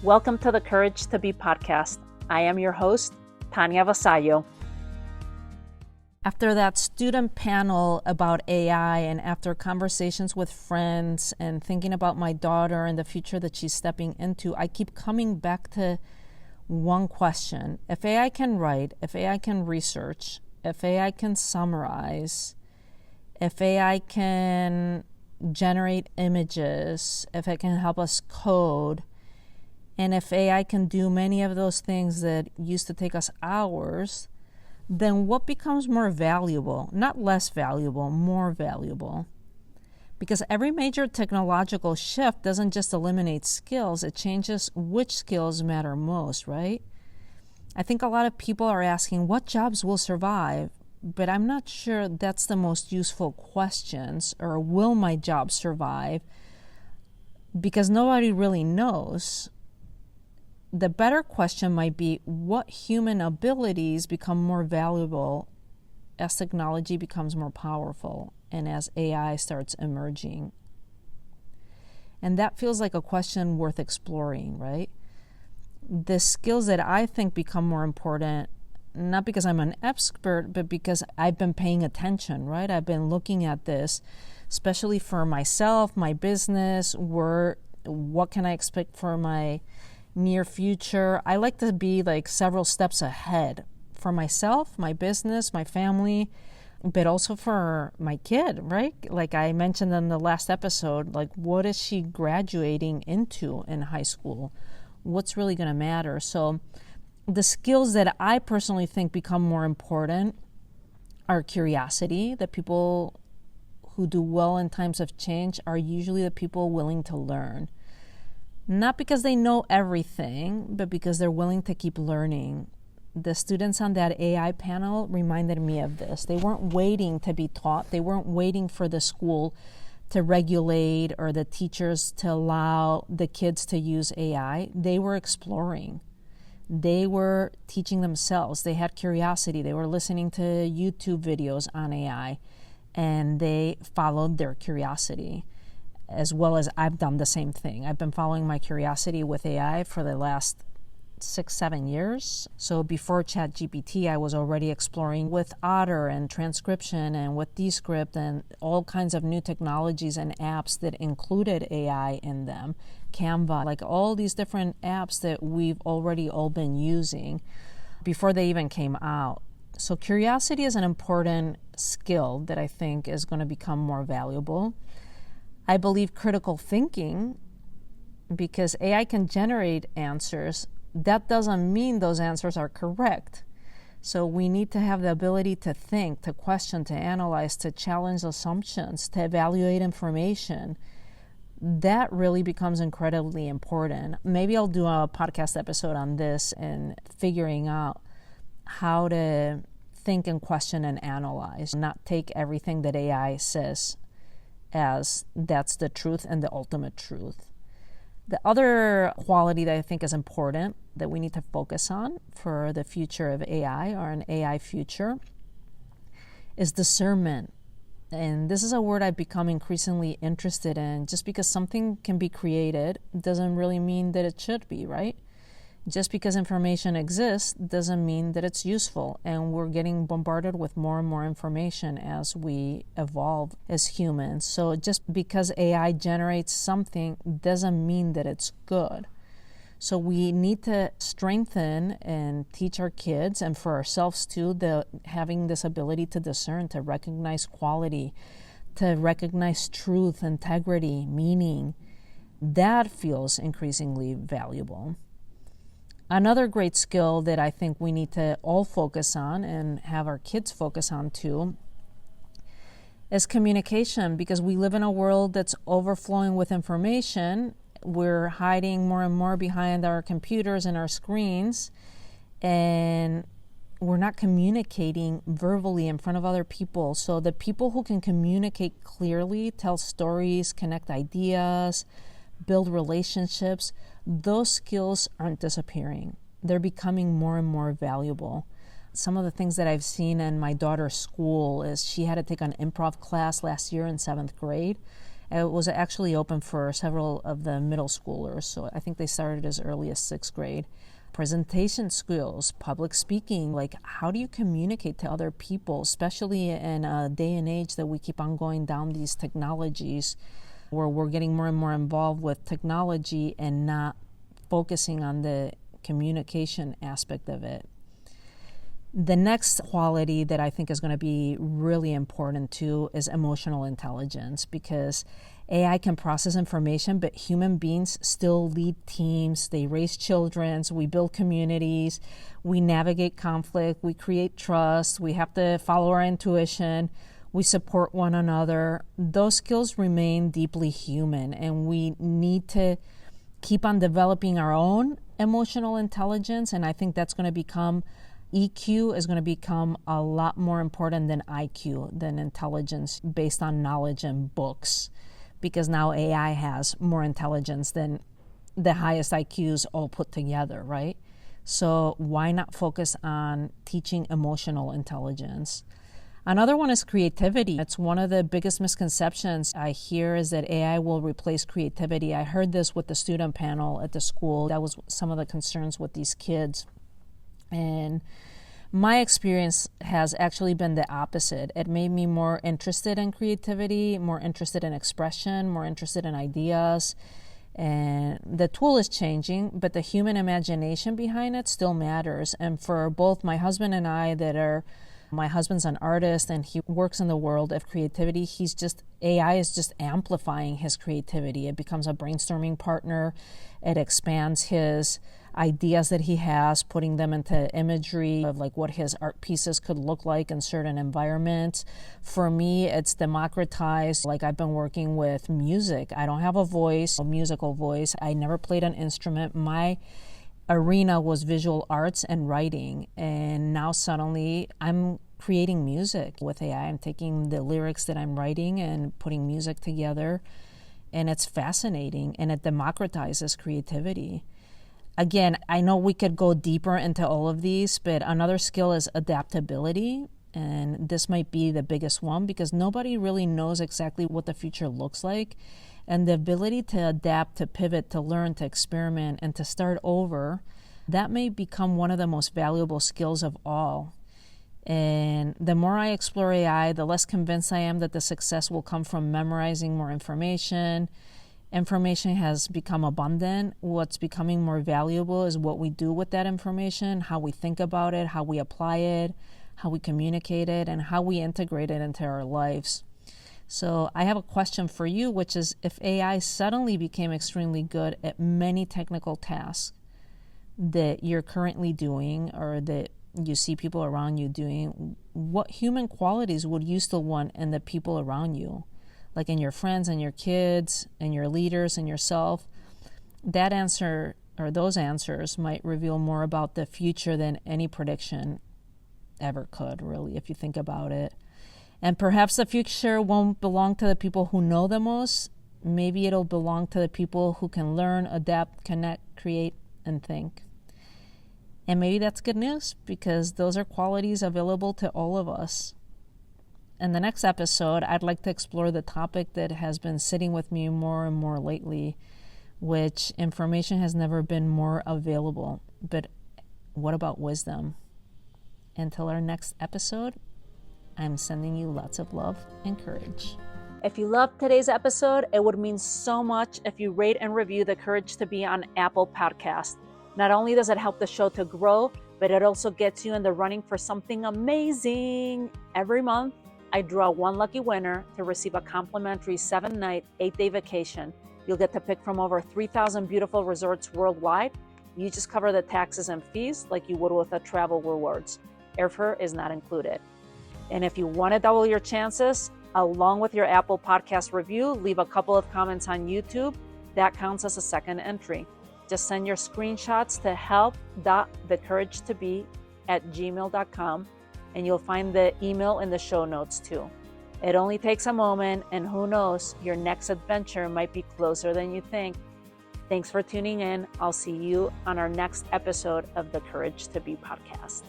Welcome to the Courage to Be podcast. I am your host, Tanya Vasallo. After that student panel about AI and after conversations with friends and thinking about my daughter and the future that she's stepping into, I keep coming back to one question. If AI can write, if AI can research, if AI can summarize, if AI can generate images, if it can help us code, and if AI can do many of those things that used to take us hours, then what becomes more valuable? Not less valuable, more valuable. Because every major technological shift doesn't just eliminate skills, it changes which skills matter most, right? I think a lot of people are asking what jobs will survive, but I'm not sure that's the most useful questions, or will my job survive? Because nobody really knows. The better question might be, what human abilities become more valuable as technology becomes more powerful and as AI starts emerging? And that feels like a question worth exploring, right? The skills that I think become more important, not because I'm an expert, but because I've been paying attention, right? I've been looking at this, especially for myself, my business, what can I expect for my near future. I like to be like several steps ahead for myself, my business, my family, but also for my kid, right? Like I mentioned in the last episode, like what is she graduating into in high school? What's really going to matter? So the skills that I personally think become more important are curiosity. The people who do well in times of change are usually the people willing to learn. Not because they know everything, but because they're willing to keep learning. The students on that AI panel reminded me of this. They weren't waiting to be taught. They weren't waiting for the school to regulate or the teachers to allow the kids to use AI. They were exploring. They were teaching themselves. They had curiosity. They were listening to YouTube videos on AI, and they followed their curiosity. As well as I've done the same thing. I've been following my curiosity with AI for the last 6-7 years. So before ChatGPT, I was already exploring with Otter and transcription and with Descript and all kinds of new technologies and apps that included AI in them. Canva, like all these different apps that we've already all been using before they even came out. So curiosity is an important skill that I think is going to become more valuable. I believe critical thinking, because AI can generate answers, that doesn't mean those answers are correct. So we need to have the ability to think, to question, to analyze, to challenge assumptions, to evaluate information. That really becomes incredibly important. Maybe I'll do a podcast episode on this and figuring out how to think and question and analyze, not take everything that AI says as that's the truth and the ultimate truth. The other quality that I think is important that we need to focus on for the future of AI or an AI future is discernment. And this is a word I've become increasingly interested in. Just because something can be created doesn't really mean that it should be, right? Just because information exists doesn't mean that it's useful, and we're getting bombarded with more and more information as we evolve as humans. So just because AI generates something doesn't mean that it's good. So we need to strengthen and teach our kids, and for ourselves too, having this ability to discern, to recognize quality, to recognize truth, integrity, meaning. That feels increasingly valuable. Another great skill that I think we need to all focus on and have our kids focus on too is communication, because we live in a world that's overflowing with information. We're hiding more and more behind our computers and our screens, and we're not communicating verbally in front of other people. So the people who can communicate clearly, tell stories, connect ideas, build relationships, those skills aren't disappearing. They're becoming more and more valuable. Some of the things that I've seen in my daughter's school is she had to take an improv class last year in 7th grade. It was actually open for several of the middle schoolers, so I think they started as early as 6th grade. Presentation skills, public speaking, like how do you communicate to other people, especially in a day and age that we keep on going down these technologies where we're getting more and more involved with technology and not focusing on the communication aspect of it. The next quality that I think is going to be really important too is emotional intelligence, because AI can process information, but human beings still lead teams, they raise children, we build communities, we navigate conflict, we create trust, we have to follow our intuition, we support one another. Those skills remain deeply human, and we need to keep on developing our own emotional intelligence, and I think that's going to become EQ is going to become a lot more important than IQ, than intelligence based on knowledge and books, because now AI has more intelligence than the highest IQs all put together, right? So why not focus on teaching emotional intelligence? Another one is creativity. It's one of the biggest misconceptions I hear is that AI will replace creativity. I heard this with the student panel at the school. That was some of the concerns with these kids. And my experience has actually been the opposite. It made me more interested in creativity, more interested in expression, more interested in ideas. And the tool is changing, but the human imagination behind it still matters. And for both my husband and I my husband's an artist and he works in the world of creativity. AI is just amplifying his creativity. It becomes a brainstorming partner. It expands his ideas that he has, putting them into imagery of like what his art pieces could look like in certain environments. For me, it's democratized. Like I've been working with music. I don't have a musical voice. I never played an instrument. My arena was visual arts and writing, and now suddenly I'm creating music with AI. I'm taking the lyrics that I'm writing and putting music together, and it's fascinating, and it democratizes creativity. Again, I know we could go deeper into all of these, but another skill is adaptability, and this might be the biggest one because nobody really knows exactly what the future looks like. And the ability to adapt, to pivot, to learn, to experiment, and to start over, that may become one of the most valuable skills of all. And the more I explore AI, the less convinced I am that the success will come from memorizing more information. Information has become abundant. What's becoming more valuable is what we do with that information, how we think about it, how we apply it, how we communicate it, and how we integrate it into our lives. So I have a question for you, which is if AI suddenly became extremely good at many technical tasks that you're currently doing or that you see people around you doing, what human qualities would you still want in the people around you? Like in your friends and your kids and your leaders and yourself? That answer or those answers might reveal more about the future than any prediction ever could, really, if you think about it. And perhaps the future won't belong to the people who know the most. Maybe it'll belong to the people who can learn, adapt, connect, create, and think. And maybe that's good news because those are qualities available to all of us. In the next episode, I'd like to explore the topic that has been sitting with me more and more lately, which information has never been more available. But what about wisdom? Until our next episode, I'm sending you lots of love and courage. If you loved today's episode, it would mean so much if you rate and review The Courage to Be on Apple Podcast. Not only does it help the show to grow, but it also gets you in the running for something amazing. Every month, I draw one lucky winner to receive a complimentary 7-night, 8-day vacation. You'll get to pick from over 3,000 beautiful resorts worldwide. You just cover the taxes and fees like you would with a travel rewards. Airfare is not included. And if you want to double your chances, along with your Apple Podcast review, leave a couple of comments on YouTube. That counts as a second entry. Just send your screenshots to help.thecouragetobe@gmail.com and you'll find the email in the show notes too. It only takes a moment, and who knows, your next adventure might be closer than you think. Thanks for tuning in. I'll see you on our next episode of the Courage to Be podcast.